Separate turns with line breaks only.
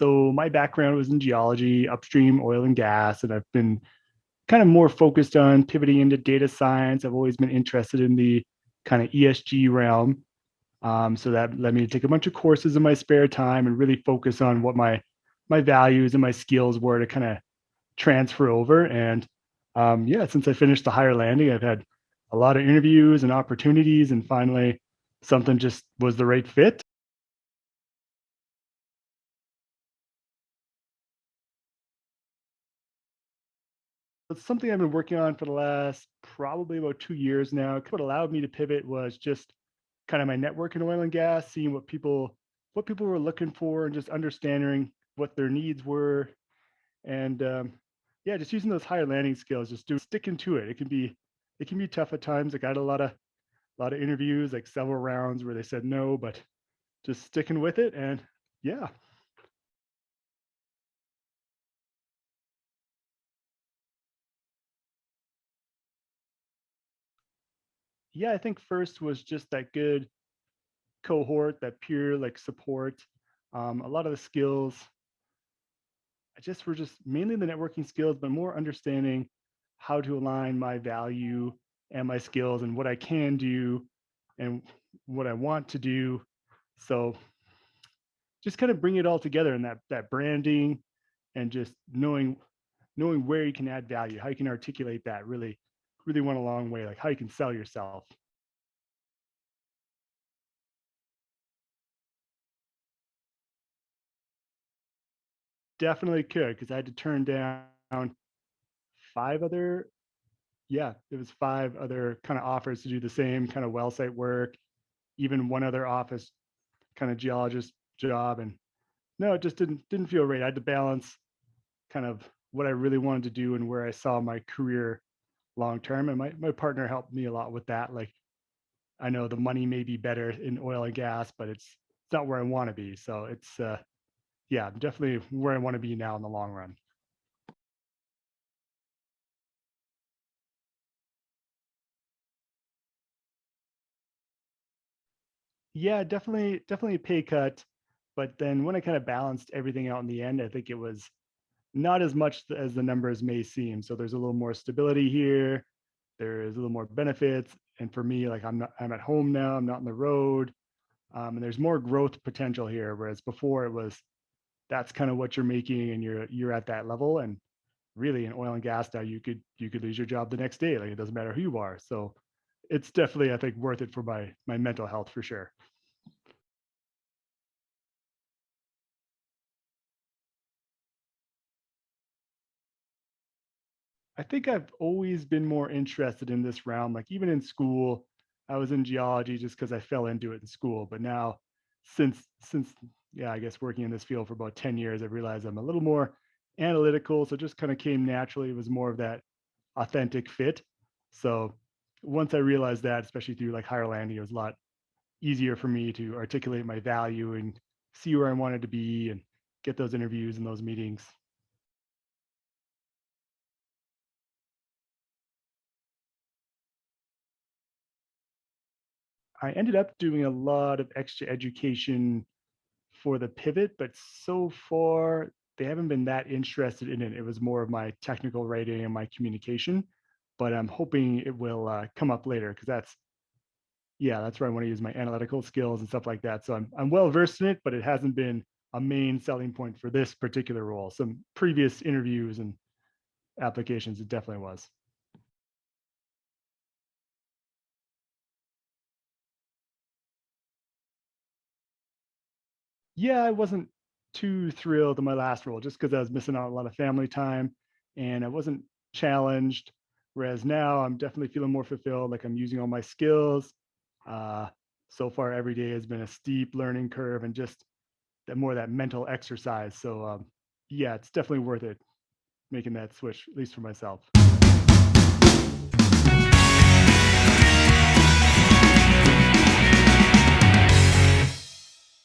So my background was in geology, upstream oil and gas, and I've been kind of more focused on pivoting into data science. I've always been interested in the kind of ESG realm. So that led me to take a bunch of courses in my spare time and really focus on what my values and my skills were to kind of transfer over. And yeah, since I finished the higher landing, I've had a lot of interviews and opportunities, and finally something just was the right fit. It's something I've been working on for the last probably about 2 years now. What allowed me to pivot was just kind of my network in oil and gas, seeing what people were looking for, and just understanding what their needs were, and yeah, just using those higher landing skills, just sticking to it. It can be tough at times. Like I had a lot of interviews, like several rounds where they said no, but just sticking with it, and yeah. Yeah, I think first was just that good cohort, that peer like support. A lot of the skills, I just were just mainly the networking skills, but more understanding how to align my value and my skills and what I can do and what I want to do. So just kind of bring it all together in that branding, and just knowing where you can add value, how you can articulate that really went a long way, like how you can sell yourself. Definitely could, because I had to turn down five other, yeah, it was five other kind of offers to do the same kind of well site work, even one other office kind of geologist job. And no, it just didn't feel right. I had to balance kind of what I really wanted to do and where I saw my career long term. And my partner helped me a lot with that. Like I know the money may be better in oil and gas, but it's not where I want to be. So it's yeah, definitely where I want to be now in the long run. Yeah, definitely a pay cut. But then when I kind of balanced everything out in the end, I think it was not as much as the numbers may seem. So there's a little more stability here. There's a little more benefits. And for me, like I'm at home now, I'm not on the road. And there's more growth potential here. Whereas before it was, that's kind of what you're making and you're at that level. And really in oil and gas now, you could lose your job the next day. Like it doesn't matter who you are. So it's definitely, I think, worth it for my mental health for sure. I think I've always been more interested in this realm. Like even in school, I was in geology just because I fell into it in school. But now, since yeah, I guess working in this field for about 10 years, I've realized I'm a little more analytical. So it just kind of came naturally. It was more of that authentic fit. So once I realized that, especially through like higher landing, it was a lot easier for me to articulate my value and see where I wanted to be and get those interviews and those meetings. I ended up doing a lot of extra education for the pivot, but so far they haven't been that interested in it. It was more of my technical writing and my communication, but I'm hoping it will come up later, because that's where I want to use my analytical skills and stuff like that. So I'm well versed in it, but it hasn't been a main selling point for this particular role. Some previous interviews and applications, it definitely was. Yeah, I wasn't too thrilled in my last role just because I was missing out on a lot of family time and I wasn't challenged. Whereas now I'm definitely feeling more fulfilled, like I'm using all my skills. Uh, so far, every day has been a steep learning curve and just that more of that mental exercise. So, yeah, it's definitely worth it making that switch, at least for myself.